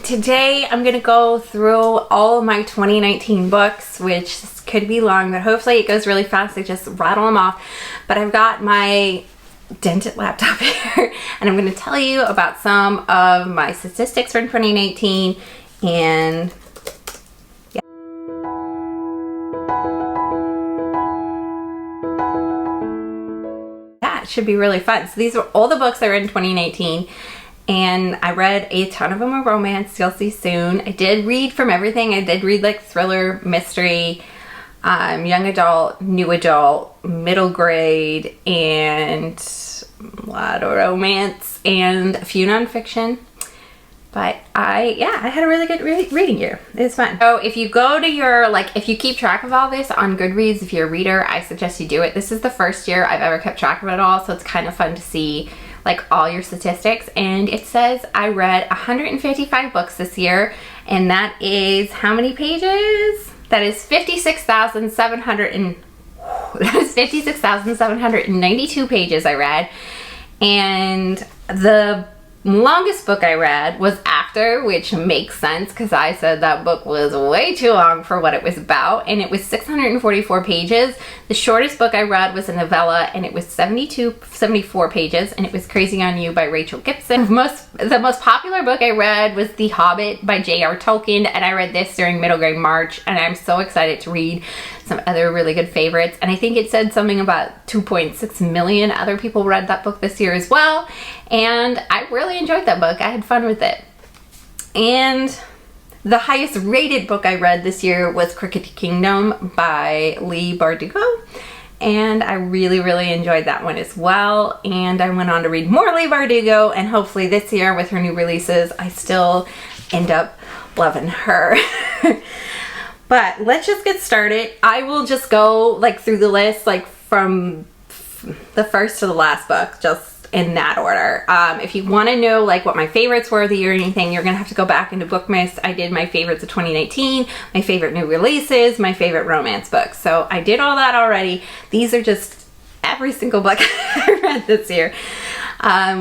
Today I'm gonna go through all of my 2019 books, which could be long, but hopefully it goes really fast. I just rattle them off. But I've got my dented laptop here, and I'm gonna tell you about some of my statistics from 2019, and yeah. Yeah, it should be really fun. So these are all the books I read in 2019. And I read a ton of them are romance, you'll see soon. I did read from everything. I did read like thriller, mystery, young adult, new adult, middle grade, and a lot of romance, and a few nonfiction. But I had a really good reading year. It was fun. So if you go to your, if you keep track of all this on Goodreads, if you're a reader, I suggest you do it. This is the first year I've ever kept track of it all, so it's kind of fun to see all your statistics. And it says I read 155 books this year, and that is how many pages? That is 56,792 pages I read. And the longest book I read was After, which makes sense because I said that book was way too long for what it was about, and it was 644 pages. The shortest book I read was a novella, and it was 74 pages, and it was Crazy on You by Rachael Gibson. The most popular book I read was The Hobbit by J.R. Tolkien, and I read this during middle grade March, and I'm so excited to read some other really good favorites. And I think it said something about 2.6 million other people read that book this year as well, and I really enjoyed that book. I had fun with it. And the highest rated book I read this year was Crooked Kingdom by Leigh Bardugo, and I really enjoyed that one as well. And I went on to read more Leigh Bardugo, and hopefully this year with her new releases I still end up loving her. But let's just get started. I will just go through the list from the first to the last book, just in that order. If you want to know what my favorites were of the year or anything, you're gonna have to go back into Bookmas. I did my favorites of 2019, my favorite new releases, my favorite romance books. So I did all that already. These are just every single book I read this year,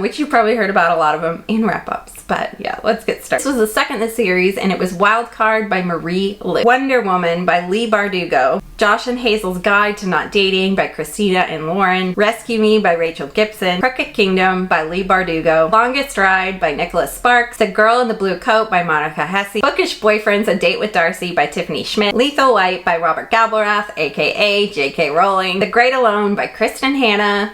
which you probably heard about a lot of them in wrap-ups. But yeah, let's get started. This was the second in the series, and it was Wildcard by Marie Lipp, Wonder Woman by Leigh Bardugo, Josh and Hazel's Guide to Not Dating by Christina and Lauren, Rescue Me by Rachael Gibson, Crooked Kingdom by Leigh Bardugo, Longest Ride by Nicholas Sparks, The Girl in the Blue Coat by Monica Hesse, Bookish Boyfriends: A Date with Darcy by Tiffany Schmidt, Lethal White by Robert Galbraith, aka J.K. Rowling, The Great Alone by Kristen Hanna,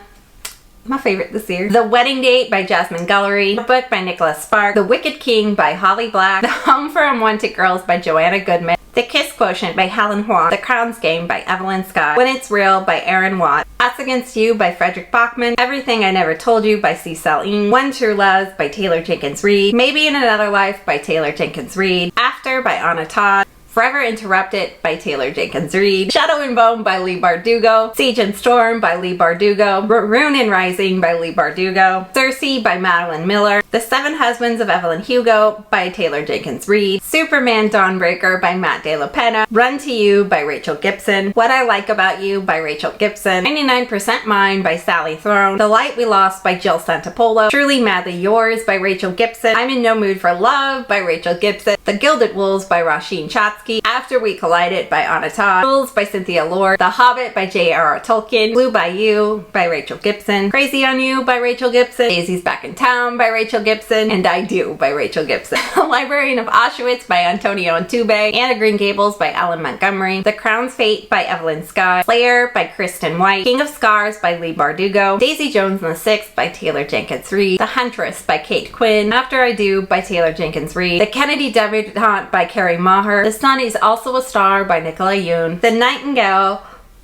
my favorite this year, The Wedding Date by Jasmine Guillory, The Book by Nicholas Sparks, The Wicked King by Holly Black, The Home for Unwanted Girls by Joanna Goodman, The Kiss Quotient by Helen Hoang, The Crown's Game by Evelyn Scott, When It's Real by Erin Watt, Us Against You by Frederick Bachman, Everything I Never Told You by Cecile Ng, One True Love by Taylor Jenkins Reid, Maybe in Another Life by Taylor Jenkins Reid, After by Anna Todd, Forever Interrupted by Taylor Jenkins Reid, Shadow and Bone by Leigh Bardugo, Siege and Storm by Leigh Bardugo, Rune and Rising by Leigh Bardugo, Circe by Madeline Miller, The Seven Husbands of Evelyn Hugo by Taylor Jenkins Reid, Superman Dawnbreaker by Matt De La Pena, Run to You by Rachael Gibson, What I Like About You by Rachael Gibson, 99% Mine by Sally Throne, The Light We Lost by Jill Santopolo, Truly Madly Yours by Rachael Gibson, I'm in No Mood for Love by Rachael Gibson, The Gilded Wolves by Roisin Chatsky, After We Collided by Anna Todd, Rules by Cynthia Lord, The Hobbit by J.R.R. Tolkien, Blue by You by Rachael Gibson, Crazy on You by Rachael Gibson, Daisy's Back in Town by Rachael Gibson, and I Do by Rachael Gibson, Librarian of Auschwitz by Antonio Ntube, Anne of Green Gables by Ellen Montgomery, The Crown's Fate by Evelyn Scott, Slayer by Kristen White, King of Scars by Leigh Bardugo, Daisy Jones and the Six by Taylor Jenkins Reid, The Huntress by Kate Quinn, After I Do by Taylor Jenkins Reid, The Kennedy Debutante by Carrie Maher, The Sun Is Also a Star by Nicola Yoon, The Nightingale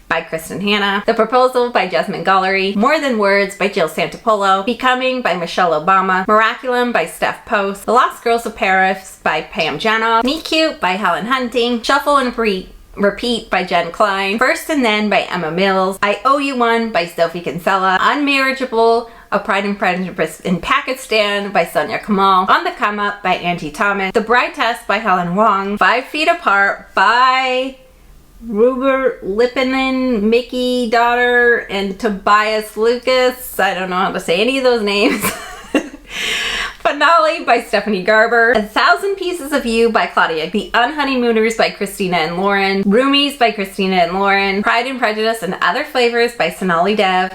by Kristen Hanna, The Proposal by Jasmine Guillory, More Than Words by Jill Santopolo, Becoming by Michelle Obama, Miraculum by Steph Post, The Lost Girls of Paris by Pam Janoff, Meet Cute by Helen Hunting, Shuffle and Repeat by Jen Klein, First and Then by Emma Mills, I Owe You One by Sophie Kinsella, Unmarriageable, A Pride and Prejudice in Pakistan by Sonia Kamal, On the Come Up by Angie Thomas, The Bride Test by Helen Hoang, 5 Feet Apart by Ruber Lippincott, Mikki daughter, and Tobias Lucas. I don't know how to say any of those names. Sonali by Stephanie Garber, 1,000 Pieces of You by Claudia, The Unhoneymooners by Christina and Lauren, Roomies by Christina and Lauren, Pride and Prejudice and Other Flavors by Sonali Dev.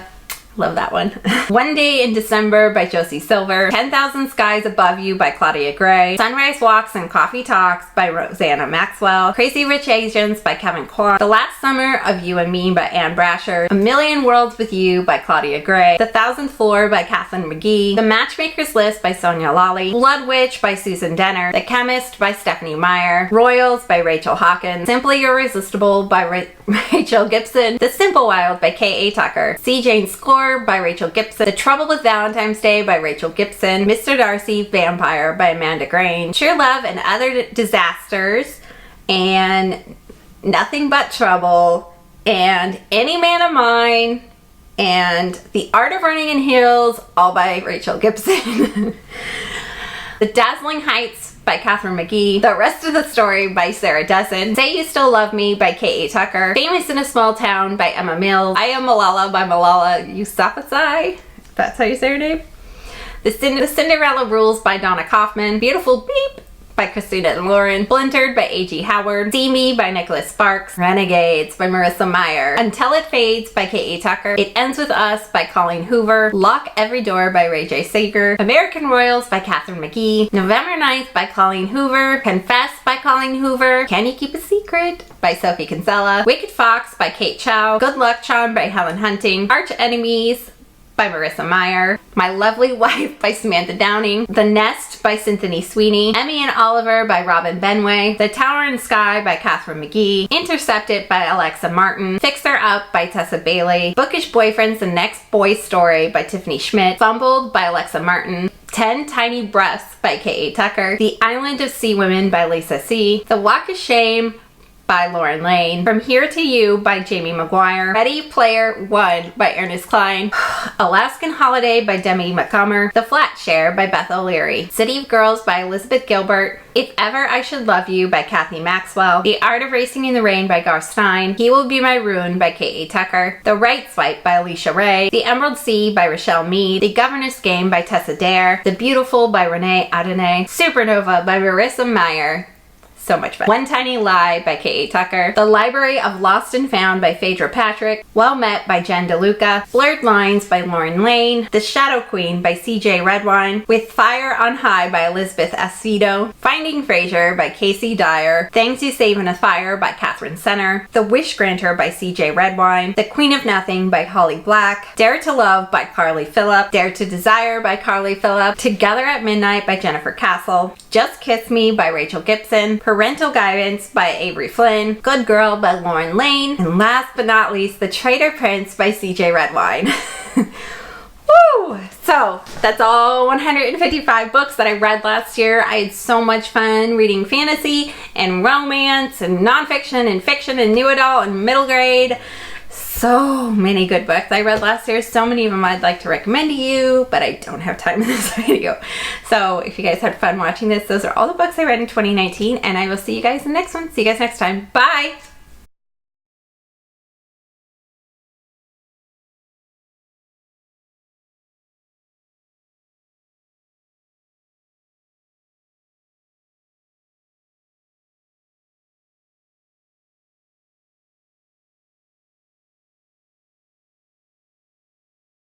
Love that one. One Day in December by Josie Silver, 10,000 Skies Above You by Claudia Gray, Sunrise Walks and Coffee Talks by Rosanna Maxwell, Crazy Rich Asians by Kevin Kwan, The Last Summer of You and Me by Anne Brasher, A Million Worlds with You by Claudia Gray, The Thousandth Floor by Kathleen McGee, The Matchmaker's List by Sonia Lawley, Blood Witch by Susan Denner, The Chemist by Stephanie Meyer, Royals by Rachel Hawkins, Simply Irresistible by Rachel Gibson, The Simple Wild by K.A. Tucker, C. Jane Score by Rachel Gibson, The Trouble with Valentine's Day by Rachel Gibson, Mr. Darcy Vampire by Amanda Grange, True Love and Other Disasters, and Nothing But Trouble, and Any Man of Mine, and The Art of Running in Heels, all by Rachel Gibson. The Dazzling Heights by Catherine McGee, The Rest of the Story by Sarah Dessen, Say You Still Love Me by K.A. Tucker, Famous in a Small Town by Emma Mills, I Am Malala by Malala Yousafzai, that's how you say her name, The Cinderella Rules by Donna Kaufman, Beautiful Beep by Christina and Lauren, Splintered by A.G. Howard, See Me by Nicholas Sparks, Renegades by Marissa Meyer, Until It Fades by K.A. Tucker, It Ends With Us by Colleen Hoover, Lock Every Door by Ray J. Sager, American Royals by Catherine McGee, November 9th by Colleen Hoover, Confess by Colleen Hoover, Can You Keep a Secret by Sophie Kinsella, Wicked Fox by Kate Chow, Good Luck Charm by Helen Hunting, Arch Enemies by Marissa Meyer, My Lovely Wife by Samantha Downing, The Nest by Cynthia Sweeney, Emmy and Oliver by Robin Benway, The Tower and Sky by Catherine McGee, Intercepted by Alexa Martin, Fix Her Up by Tessa Bailey, Bookish Boyfriends The Next Boy Story by Tiffany Schmidt, Fumbled by Alexa Martin, 10 Tiny Breaths by K.A. Tucker, The Island of Sea Women by Lisa C., The Walk of Shame by Lauren Lane, From Here to You by Jamie Maguire, Ready Player One by Ernest Klein, Alaskan Holiday by Demi Montgomery, The Flat Share by Beth O'Leary, City of Girls by Elizabeth Gilbert, If Ever I Should Love You by Kathy Maxwell, The Art of Racing in the Rain by Garth Stein, He Will Be My Ruin by K.A. Tucker, The Right Swipe by Alicia Ray, The Emerald Sea by Rochelle Mead, The Governess Game by Tessa Dare, The Beautiful by Renee Adonai, Supernova by Marissa Meyer. So much fun. One Tiny Lie by K.A. Tucker, The Library of Lost and Found by Phaedra Patrick, Well Met by Jen DeLuca, Blurred Lines by Lauren Lane, The Shadow Queen by C.J. Redwine, With Fire on High by Elizabeth Acevedo, Finding Fraser by Casey Dyer, Things You Save in a Fire by Catherine Senner, The Wish Granter by C.J. Redwine, The Queen of Nothing by Holly Black, Dare to Love by Carly Phillip, Dare to Desire by Carly Phillip, Together at Midnight by Jennifer Castle, Just Kiss Me by Rachel Gibson, Parental Guidance by Avery Flynn, Good Girl by Lauren Lane, and last but not least, The Traitor Prince by CJ Redwine. Woo! So that's all 155 books that I read last year. I had so much fun reading fantasy and romance and nonfiction and fiction and new adult and middle grade. So many good books I read last year. So many of them I'd like to recommend to you, but I don't have time in this video. So if you guys had fun watching this, those are all the books I read in 2019, and I will see you guys in the next one. See you guys next time. Bye!